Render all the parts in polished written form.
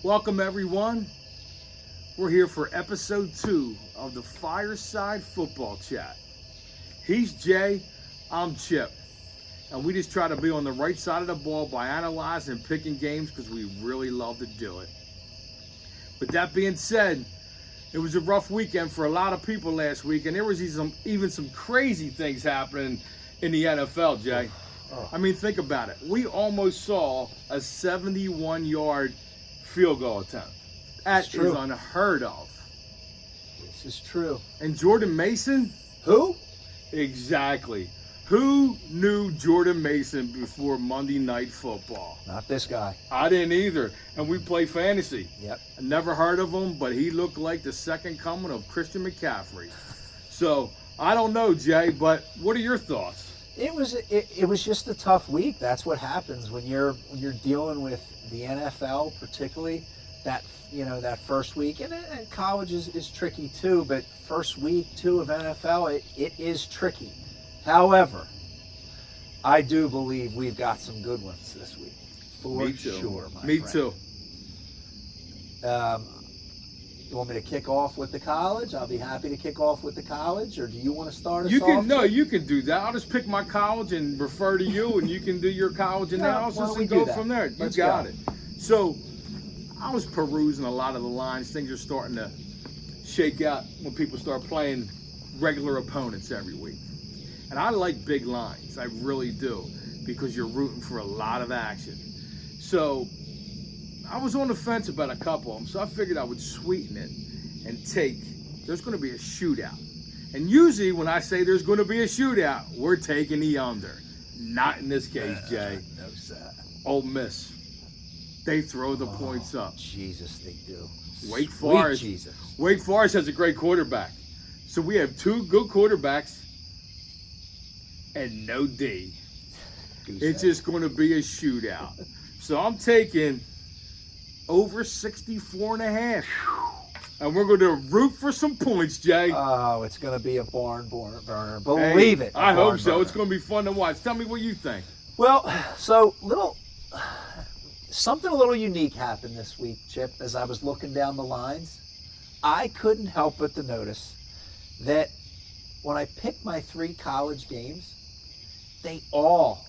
Welcome, everyone. We're here for episode 2 of the Fireside Football Chat. He's Jay, I'm Chip, and we just try to be on the right side of the ball by analyzing and picking games because we really love to do it. With that being said, it was a rough weekend for a lot of people last week, and there was even some crazy things happening in the NFL, Jay. I mean, think about it. We almost saw a 71-yard field goal attempt. That is unheard of. This is true. And Jordan Mason? Who? Exactly. Who knew Jordan Mason before Monday Night Football? Not this guy. I didn't either. And we play fantasy. Yep. I never heard of him, but he looked like the second coming of Christian McCaffrey. So, I don't know, Jay, but what are your thoughts? It was just a tough week. That's what happens when you're dealing with the NFL, particularly that first week, and college is tricky too. But first week too of NFL, it is tricky. However, I do believe we've got some good ones this week for Me too. sure. My Me friend. too. You want me to kick off with the college? I'll be happy to kick off with the college, or do you want to start us You off? you can do that. I'll just pick my college and refer to you, and you can do your college analysis and go from there. You got it. So, I was perusing a lot of the lines. Things are starting to shake out when people start playing regular opponents every week. And I like big lines. I really do, because you're rooting for a lot of action. So, I was on the fence about a couple of them, so I figured I would sweeten it and there's going to be a shootout. And usually when I say there's going to be a shootout, we're taking the under. Not in this case, Jay. No, sir. Ole Miss. They throw the points up. Jesus, they do. Wake Sweet Forest. Jesus. Wake Forest has a great quarterback. So we have two good quarterbacks and no D. It's just going to be a shootout. So I'm taking over 64.5. And we're going to root for some points, Jay. Oh, it's going to be a barn burner. Believe it. I hope so. It's going to be fun to watch. Tell me what you think. Well, so something a little unique happened this week, Chip, as I was looking down the lines. I couldn't help but to notice that when I picked my 3 college games, they all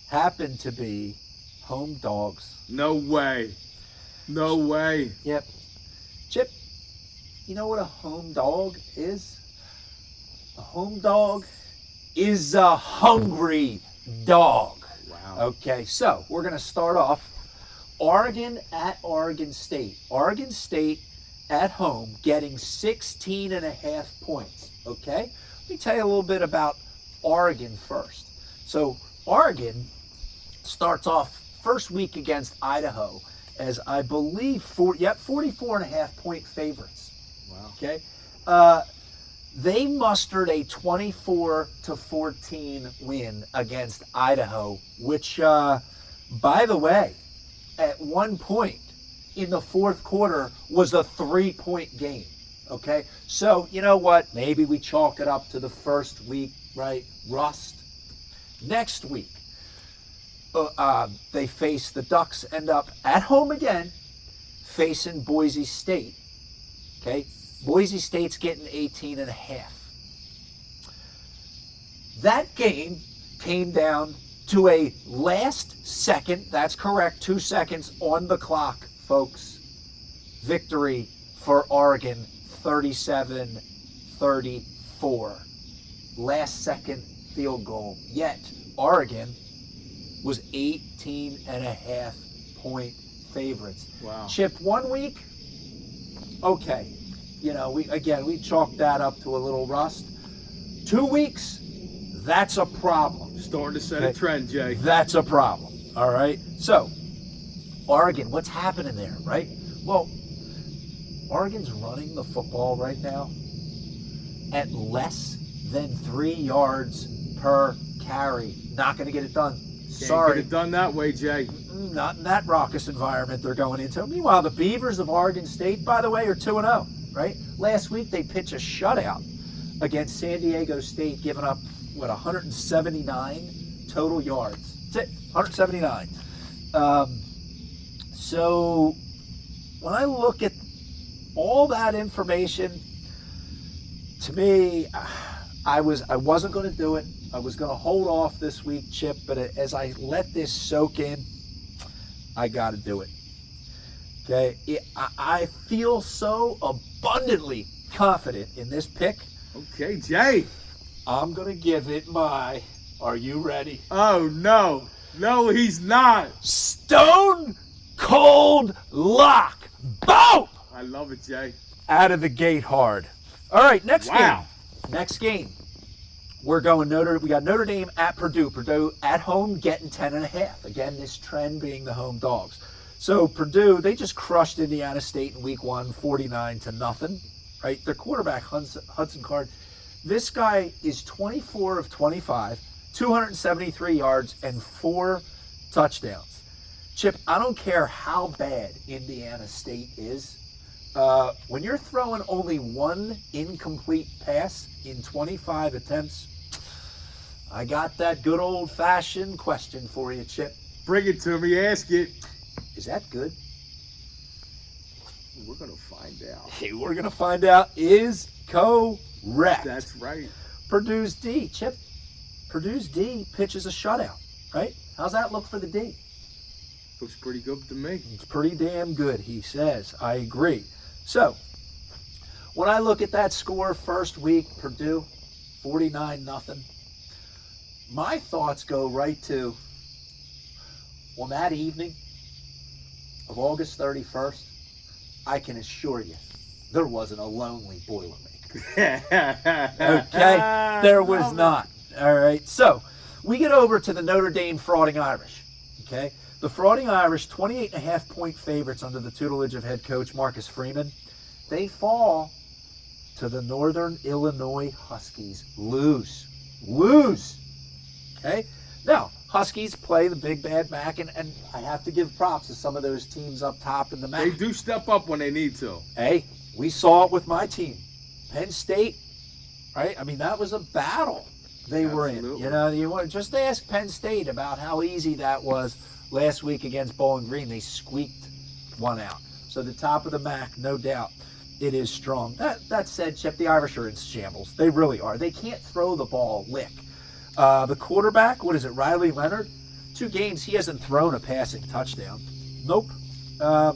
happened to be home dogs. No way. No way. Yep. Chip, you know what a home dog is? A home dog is a hungry dog. Wow. Okay, so we're going to start off Oregon at Oregon State. Oregon State at home getting 16.5 points. Okay? Let me tell you a little bit about Oregon first. So Oregon starts off first week against Idaho as I believe 44.5 point favorites. Wow. Okay. They mustered a 24-14 win against Idaho, which, by the way, at one point in the fourth quarter was a 3-point game. Okay. So, you know what? Maybe we chalk it up to the first week, right? Rust. Next week, they face the Ducks, end up at home again, facing Boise State. Okay, Boise State's getting 18.5. That game came down to a last second, that's correct, 2 seconds on the clock, folks. Victory for Oregon, 37-34. Last second field goal. Yet, Oregon was 18.5 point favorites. Wow. Chip, 1 week, okay. You know, we chalked that up to a little rust. 2 weeks, that's a problem. Starting to set a trend, Jay. That's a problem. All right. So, Oregon, what's happening there, right? Well, Oregon's running the football right now at less than 3 yards per carry. Not going to get it done. Sorry. Can't get it done that way, Jay. Not in that raucous environment they're going into. Meanwhile, the Beavers of Oregon State, by the way, are 2-0, right? Last week they pitched a shutout against San Diego State, giving up, 179 total yards. That's it, 179. So when I look at all that information, to me, I wasn't going to do it. I was going to hold off this week, Chip, but as I let this soak in, I got to do it. Okay, I feel so abundantly confident in this pick. Okay, Jay. I'm going to give it my, are you ready? Oh, no. No, he's not. Stone cold lock. Boom! I love it, Jay. Out of the gate hard. All right, next Wow. game. Next game. We got Notre Dame at Purdue. Purdue at home getting 10.5. Again, this trend being the home dogs. So Purdue, they just crushed Indiana State in week 1, 49-0. Right? Their quarterback, Hudson Card, this guy is 24 of 25, 273 yards, and 4 touchdowns. Chip, I don't care how bad Indiana State is. When you're throwing only 1 incomplete pass in 25 attempts, I got that good old-fashioned question for you, Chip. Bring it to me. Ask it. Is that good? We're going to find out. Hey, we're going to find out is correct. That's right. Purdue's D, Chip. Purdue's D pitches a shutout, right? How's that look for the D? Looks pretty good to me. It's pretty damn good, he says. I agree. So, when I look at that score first week, Purdue, 49-0, my thoughts go right to, on that evening of August 31st, I can assure you, there wasn't a lonely Boilermaker. Okay? There was not. All right? So, we get over to the Notre Dame Frauding Irish. Okay? The Frauding Irish, 28.5-point favorites under the tutelage of head coach Marcus Freeman. They fall to the Northern Illinois Huskies. Lose. Okay? Now, Huskies play the Big Bad MAC, and I have to give props to some of those teams up top in the MAC. They do step up when they need to. Hey, we saw it with my team. Penn State, right? I mean, that was a battle they were in. You know, you want just ask Penn State about how easy that was last week against Bowling Green. They squeaked one out. So the top of the MAC, no doubt, it is strong. That said, Chip, the Irish are in shambles. They really are. They can't throw the ball lick. The quarterback, what is it, Riley Leonard? 2 games, he hasn't thrown a passing touchdown. Nope. The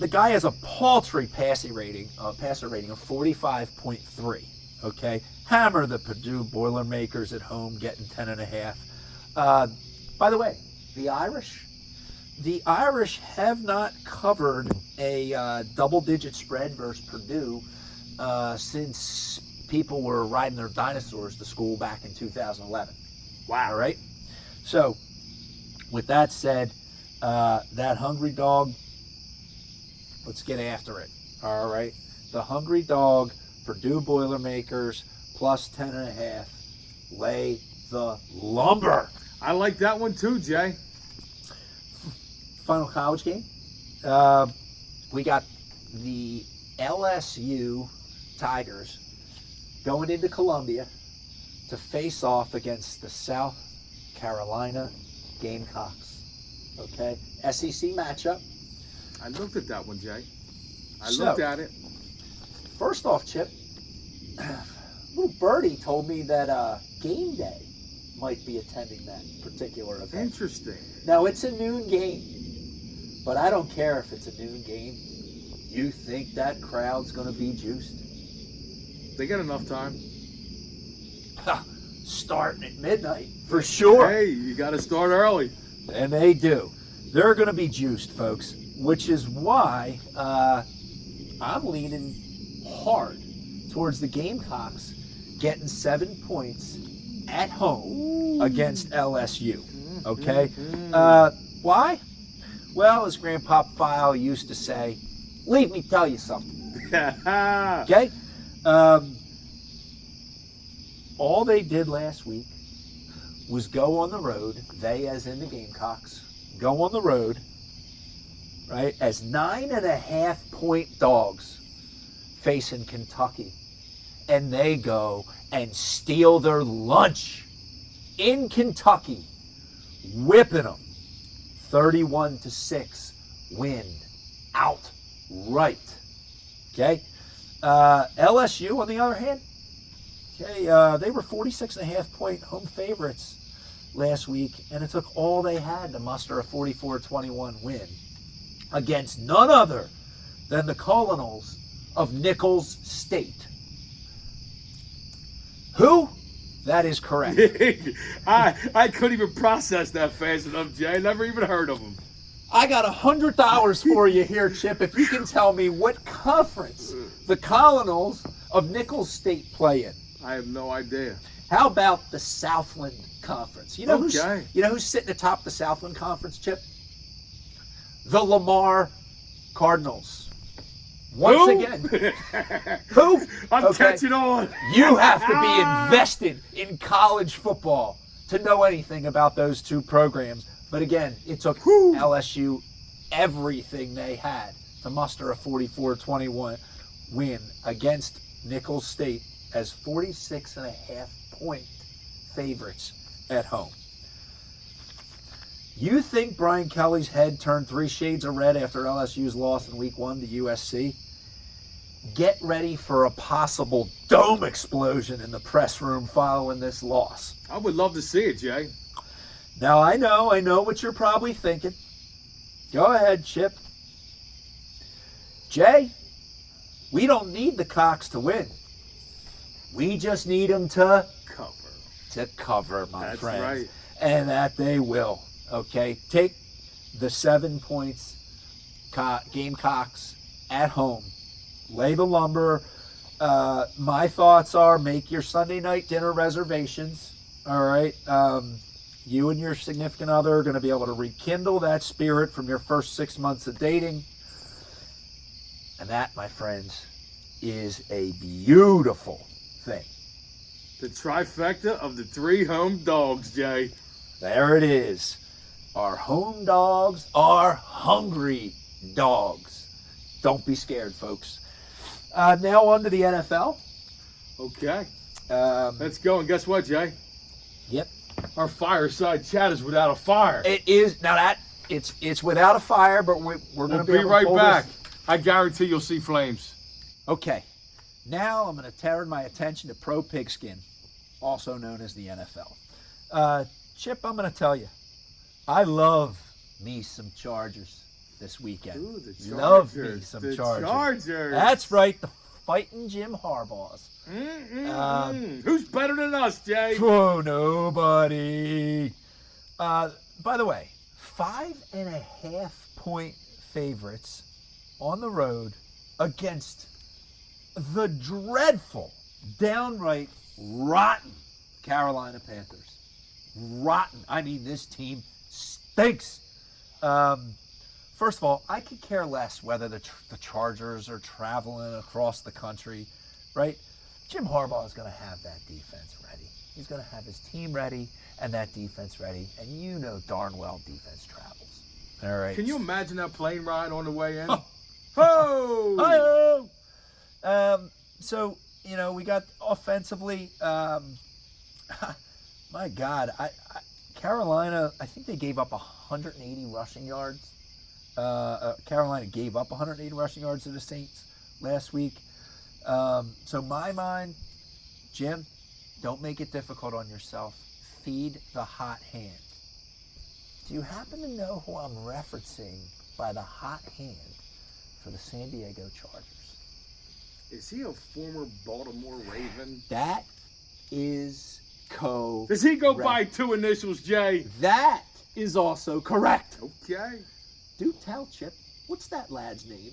guy has a paltry passer rating of 45.3. Okay, hammer the Purdue Boilermakers at home, getting 10.5. By the way, the Irish have not covered a double-digit spread versus Purdue since people were riding their dinosaurs to school back in 2011. Wow, right? So, with that said, that hungry dog, let's get after it. All right? The hungry dog, Purdue Boilermakers, plus 10.5. Lay the lumber. I like that one too, Jay. Final college game. We got the LSU Tigers going into Columbia to face off against the South Carolina Gamecocks. Okay? SEC matchup. I looked at that one, Jay. I So, looked at it. First off, Chip, little birdie told me that Game Day might be attending that particular event. Interesting. Now, it's a noon game, but I don't care if it's a noon game. You think that crowd's going to be juiced? They got enough time. Starting at midnight, for sure. Hey, you got to start early. And they do. They're going to be juiced, folks, which is why I'm leaning hard towards the Gamecocks getting 7 points at home against LSU. Okay? Why? Well, as Grandpa Pfeil used to say, leave me tell you something. Okay? All they did last week was go on the road, they as in the Gamecocks, go on the road, right, as 9.5-point dogs facing Kentucky. And they go and steal their lunch in Kentucky, whipping them 31-6 win outright. Okay? LSU, on the other hand, okay, they were 46.5-point home favorites last week, and it took all they had to muster a 44-21 win against none other than the Colonels of Nichols State. Who? That is correct. I couldn't even process that fast enough, Jay. Never even heard of them. I got $100 for you here, Chip, if you can tell me what conference the Colonels of Nichols State play in. I have no idea. How about the Southland Conference? You know Okay. who's sitting atop the Southland Conference, Chip? The Lamar Cardinals. Once again. Who? I'm catching on. You have to be invested in college football to know anything about those two programs. But again, it took LSU everything they had to muster a 44-21 win against Nichols State as 46.5-point favorites at home. You think Brian Kelly's head turned 3 shades of red after LSU's loss in week 1 to USC? Get ready for a possible dome explosion in the press room following this loss. I would love to see it, Jay. Now, I know what you're probably thinking. Go ahead, Chip. Jay, we don't need the Cox to win. We just need them to cover, my That's friends. right. And that they will. Okay, take the 7 points, Gamecocks at home. Lay the lumber. My thoughts are make your Sunday night dinner reservations. All right. You and your significant other are going to be able to rekindle that spirit from your first 6 months of dating. And that, my friends, is a beautiful thing. The trifecta of the 3 home dogs, Jay. There it is. Our home dogs are hungry dogs. Don't be scared, folks. Now on to the NFL. Okay. Let's go. And guess what, Jay? Yep. Our fireside chat is without a fire. It is. Now that it's without a fire, but we're going to be right back. I guarantee you'll see flames. Okay. Now I'm going to turn my attention to pro pigskin, also known as the NFL. Chip, I'm going to tell you, I love me some Chargers this weekend. Ooh, the Chargers. Love me some the Chargers. Chargers. That's right, the fighting Jim Harbaughs. Who's better than us, Jay? Oh, nobody. By the way, 5.5-point favorites on the road against the dreadful, downright rotten Carolina Panthers. Rotten. I mean, this team stinks. First of all, I could care less whether the Chargers are traveling across the country, right? Jim Harbaugh is going to have that defense ready. He's going to have his team ready and that defense ready. And you know darn well defense travels. All right. Can you imagine that plane ride on the way in? Oh. Ho! Ho! So, we got offensively, my God, Carolina, I think they gave up 180 rushing yards. Carolina gave up 180 rushing yards to the Saints last week. So my mind, Jim, don't make it difficult on yourself. Feed the hot hand. Do you happen to know who I'm referencing by the hot hand for the San Diego Chargers? Is he a former Baltimore Raven? That is correct. Does he go by 2 initials, Jay? That is also correct. Okay. Do tell, Chip. What's that lad's name?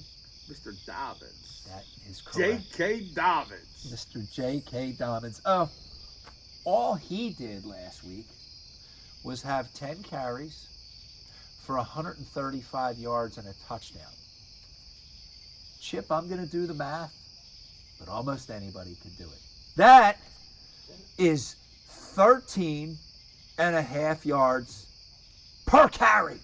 Mr. Dobbins. That is correct. J.K. Dobbins. Mr. J.K. Dobbins. Oh, all he did last week was have 10 carries for 135 yards and a touchdown. Chip, I'm going to do the math, but almost anybody could do it. That is 13.5 yards per carry.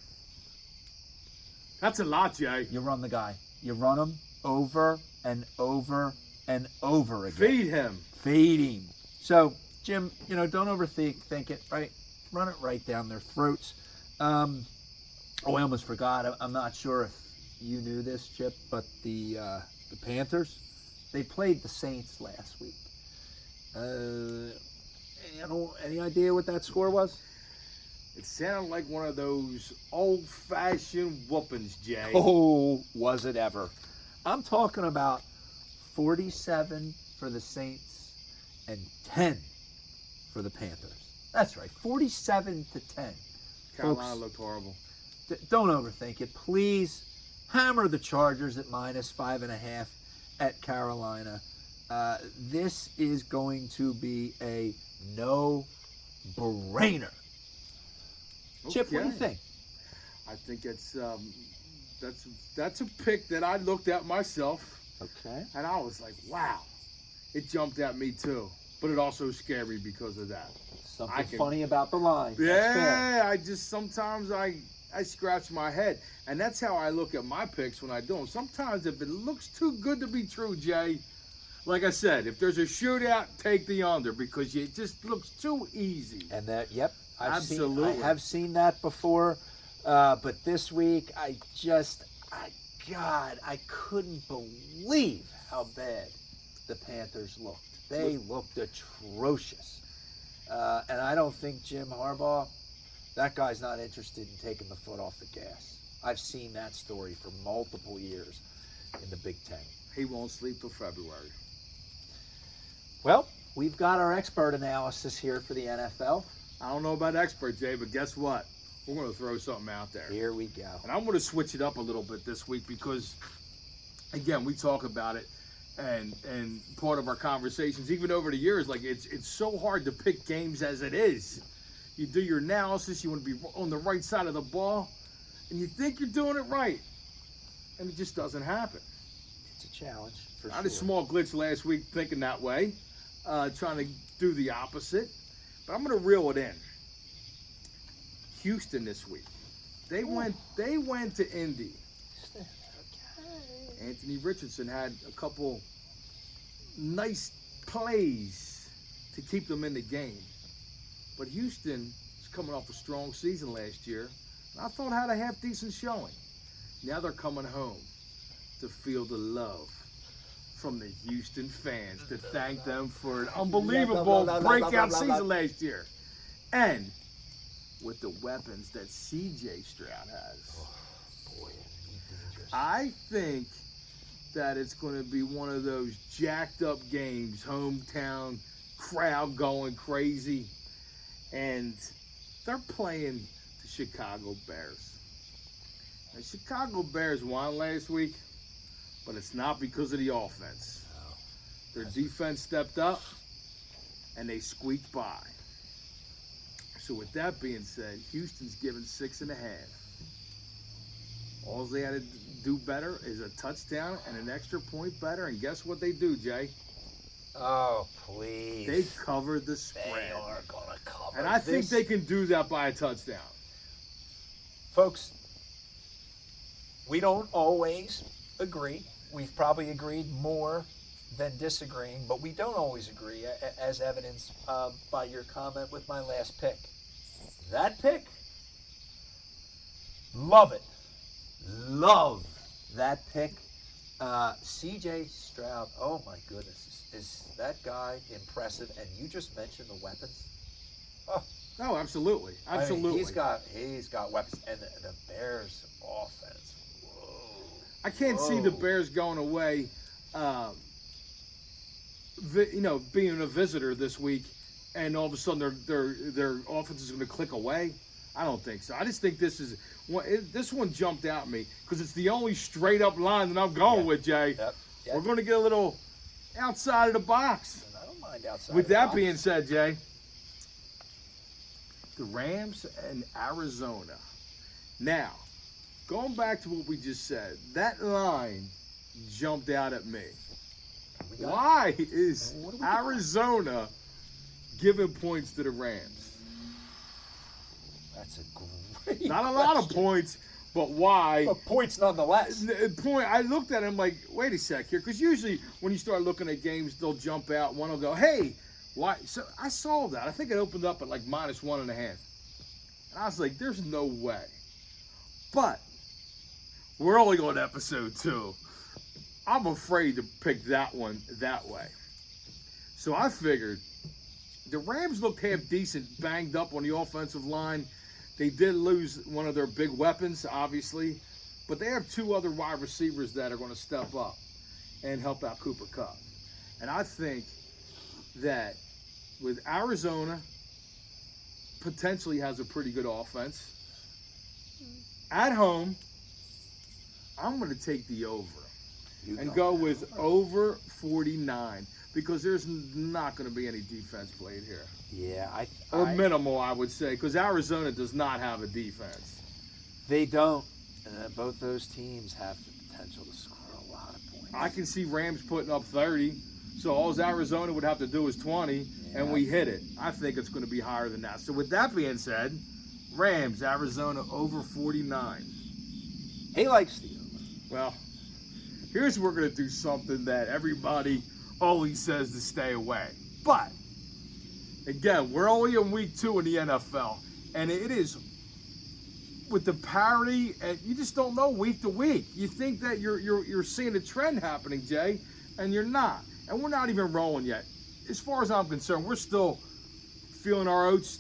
That's a lot, Jay. You run the guy. You run him over and over and over again. Feed him. Feed him. So, Jim, don't overthink it, right? Run it right down their throats. I almost forgot. I'm not sure if you knew this, Chip, but the Panthers, they played the Saints last week. Any idea what that score was? It sounded like one of those old-fashioned whoopings, Jay. Oh, was it ever? I'm talking about 47 for the Saints and 10 for the Panthers. That's right, 47-10. Carolina Folks, looked horrible. Don't overthink it. Please hammer the Chargers at -5.5 at Carolina. This is going to be a no-brainer. Chip, what do you think? I think that's a pick that I looked at myself. Okay. And I was like, wow. It jumped at me too. But it also scared me because of that. Something funny about the line. Yeah, I just sometimes I scratch my head. And that's how I look at my picks when I do them. Sometimes if it looks too good to be true, Jay, like I said, if there's a shootout, take the under because it just looks too easy. And that, yep. I Absolutely. have seen that before. But this week, I couldn't believe how bad the Panthers looked. They looked atrocious. And I don't think Jim Harbaugh, that guy's not interested in taking the foot off the gas. I've seen that story for multiple years in the Big Ten. He won't sleep till February. Well, we've got our expert analysis here for the NFL. I don't know about expert, Jay, but guess what? We're going to throw something out there. Here we go. And I'm going to switch it up a little bit this week because, again, we talk about it and part of our conversations, even over the years, like it's so hard to pick games as it is. You do your analysis, you want to be on the right side of the ball, and you think you're doing it right, and it just doesn't happen. It's a challenge, for I had a small glitch last week thinking that way, trying to do the opposite, but I'm going to reel it in. Houston this week. They went to Indy. Anthony Richardson had a couple nice plays to keep them in the game. But Houston is coming off a strong season last year, and I thought had a half-decent showing. Now they're coming home to feel the love from the Houston fans to thank them for an unbelievable breakout season last year. And with the weapons that C.J. Stroud has. Oh, boy, dangerous. I think that it's going to be one of those jacked up games, hometown crowd going crazy, and they're playing the Chicago Bears. The Chicago Bears won last week, but it's not because of the offense. Their defense stepped up, and they squeaked by. So with that being said, Houston's given 6.5. All they had to do better is a touchdown and an extra point better. And guess what they do, Jay? Oh, please. They covered the spread. They are going to cover And I think they can do that by a touchdown. Folks, we don't always agree. We've probably agreed more than disagreeing, but we don't always agree, as evidenced by your comment with my last pick. That pick, love it. Love that pick. C.J. Stroud, oh my goodness, is that guy impressive? And you just mentioned the weapons. Oh, No, absolutely. Absolutely. I mean, he's got weapons. And the Bears offense, whoa. I can't see the Bears going away, being a visitor this week, and all of a sudden their offense is going to click away. I don't think so. I just think this one jumped out at me because it's the only straight up line that I'm going with, Jay. Yep. We're going to get a little outside of the box. I don't mind outside. With that being said, Jay, the Rams and Arizona. Now, going back to what we just said, that line jumped out at me. Why is Arizona giving points to the Rams? That's a great Not a lot of points, but why? But points nonetheless. I looked at him like, wait a sec here, because usually when you start looking at games, they'll jump out. One will go, hey, why? So I saw that. I think it opened up at like -1.5. And I was like, there's no way. But We're only on episode 2. I'm afraid to pick that one that way. So I figured the Rams looked half decent, banged up on the offensive line. They did lose one of their big weapons, obviously, but they have 2 other wide receivers that are going to step up and help out Cooper Kupp. And I think that with Arizona potentially has a pretty good offense. At home, I'm going to take the over and go with over 49 because there's not going to be any defense played here. Yeah, or minimal, I would say, because Arizona does not have a defense. They don't. Both those teams have the potential to score a lot of points. I can see Rams putting up 30, so all Arizona would have to do is 20, and we hit it. I think it's going to be higher than that. So with that being said, Rams, Arizona over 49. He likes the over. Well, here's where we're going to do something that everybody always says to stay away. But, again, we're only in week 2 in the NFL, and it is with the parity, and you just don't know week to week. You think that you're seeing a trend happening, Jay, and you're not. And we're not even rolling yet. As far as I'm concerned, we're still feeling our oats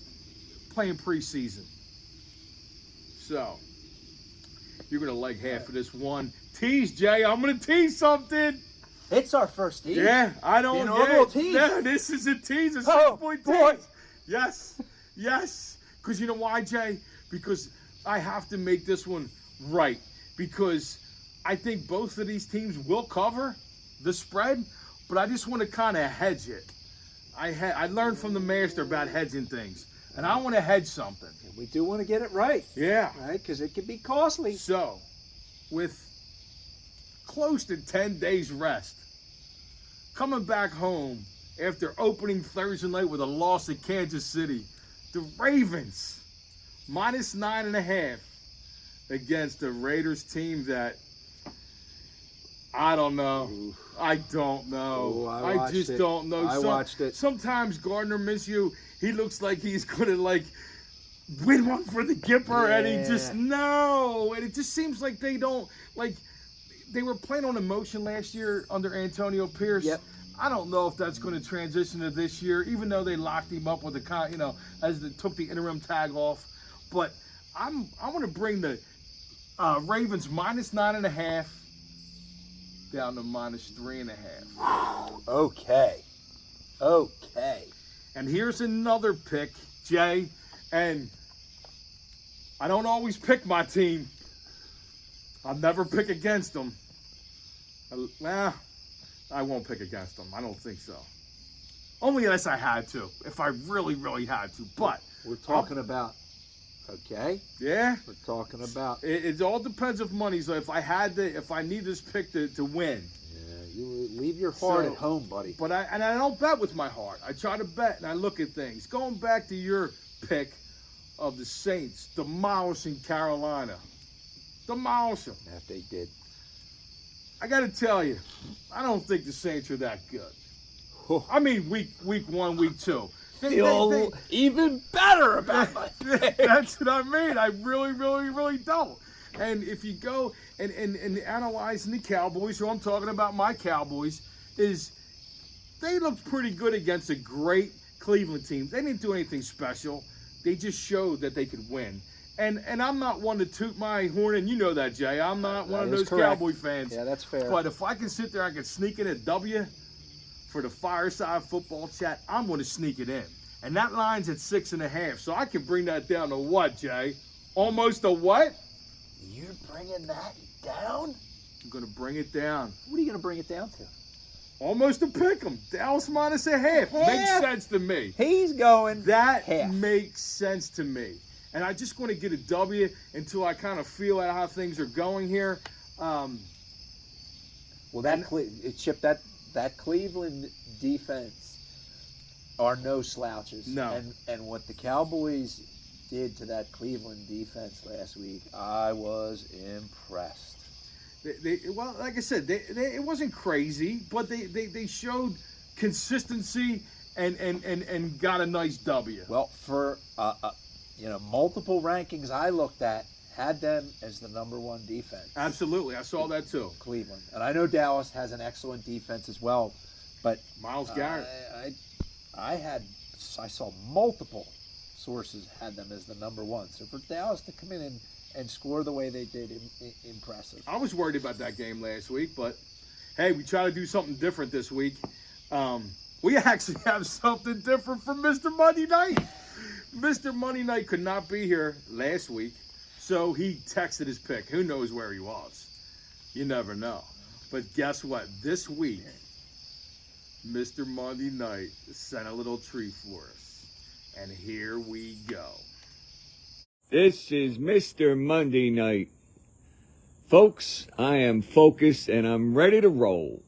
playing preseason. So, you're going to like half of this one. Tease, Jay. I'm going to tease something. It's our first tease. Yeah, I don't know. Tease. Yeah, this is a tease, a 6-point tease. Yes, yes. Because you know why, Jay? Because I have to make this one right. Because I think both of these teams will cover the spread, but I just want to kind of hedge it. I learned from the master about hedging things, and I want to hedge something. We do want to get it right. Yeah. Right, because it could be costly. So, with close to 10 days rest, coming back home after opening Thursday night with a loss at Kansas City, the Ravens minus 9.5 against the Raiders team that I don't know. Ooh. I don't know. Ooh, I just don't know. I watched it. Sometimes Gardner Minshew, he looks like he's going to win one for the Gipper, and he just and it just seems like they don't they were playing on emotion last year under Antonio Pierce. Yep. I don't know if that's going to transition to this year, even though they locked him up with as they took the interim tag off. But I want to bring the Ravens minus 9.5 down to minus 3.5. Okay. And here's another pick, Jay. And I don't always pick my team. I'll never pick against them. I won't pick against them. I don't think so. Only unless I had to. If I really, really had to. But we're talking about. Okay. Yeah. We're talking about. It all depends if money's. If I need this pick to win. Yeah. You leave your heart at home, buddy. But I don't bet with my heart. I try to bet and I look at things. Going back to your pick of the Saints demolishing Carolina. Demolish them. That they did. I got to tell you, I don't think the Saints are that good. I mean, week 1, week 2. Feel even better about my pick. That's what I mean. I really, really, really don't. And if you go and analyzing the Cowboys, who I'm talking about, my Cowboys, is they looked pretty good against a great Cleveland team. They didn't do anything special. They just showed that they could win. And I'm not one to toot my horn, and you know that, Jay. I'm not one of those Cowboy fans. Yeah, that's fair. But if I can sit there, I can sneak in a W for the Fireside Football Chat, I'm going to sneak it in. And that line's at 6.5, so I can bring that down to what, Jay? Almost a what? You're bringing that down? I'm going to bring it down. What are you going to bring it down to? Almost a pick 'em. Dallas minus a half. Makes sense to me. He's going that half. Makes sense to me. And I just want to get a W until I kind of feel out how things are going here. Chip, that Cleveland defense are no slouches. No. And what the Cowboys did to that Cleveland defense last week, I was impressed. Well, like I said, it wasn't crazy, but they showed consistency and got a nice W. Well, for multiple rankings I looked at had them as the number one defense. Absolutely. I saw that too. Cleveland. And I know Dallas has an excellent defense as well, but Myles Garrett. I saw multiple sources had them as the number one. So for Dallas to come in and score the way they did, impressive. I was worried about that game last week, but hey, we try to do something different this week. We actually have something different from Mr. Monday Night. Mr. Monday Night could not be here last week, so he texted his pick. Who knows where he was? You never know. But guess what? This week, Mr. Monday Night sent a little treat for us. And here we go. This is Mr. Monday Night. Folks, I am focused and I'm ready to roll.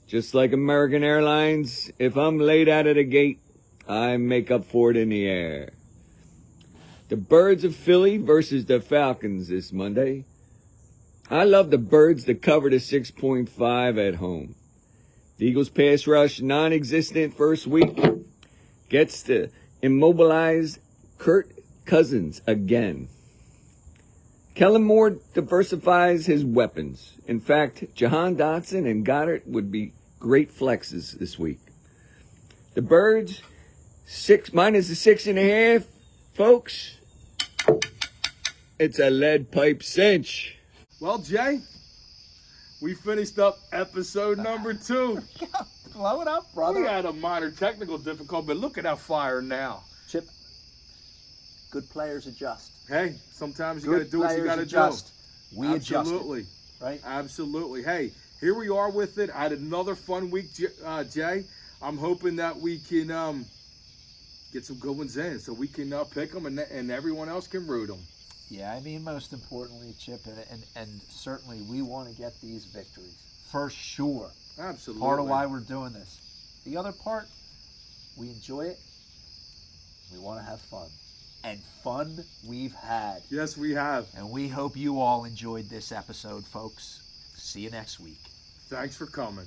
Just like American Airlines, if I'm late out of the gate, I make up for it in the air. The Birds of Philly versus the Falcons this Monday. I love the Birds to cover the 6.5 at home. The Eagles pass rush, non-existent first week, gets to immobilize Kirk Cousins again. Kellen Moore diversifies his weapons. In fact, Jahan Dotson and Goddard would be great flexes this week. The Birds, minus the 6.5, folks. It's a lead pipe cinch. Well, Jay, we finished up episode number 2. Blow it up, brother. We had a minor technical difficulty, but look at how fire now. Chip, good players adjust. Hey, sometimes you got to do what you got to do. We Absolutely. adjusted, right? Absolutely. Hey, here we are with it. I had another fun week, Jay. I'm hoping that we can get some good ones in so we can pick them and everyone else can root them. Yeah, I mean, most importantly, Chip, and certainly we want to get these victories, for sure. Absolutely. Part of why we're doing this. The other part, we enjoy it. We want to have fun. And fun we've had. Yes, we have. And we hope you all enjoyed this episode, folks. See you next week. Thanks for coming.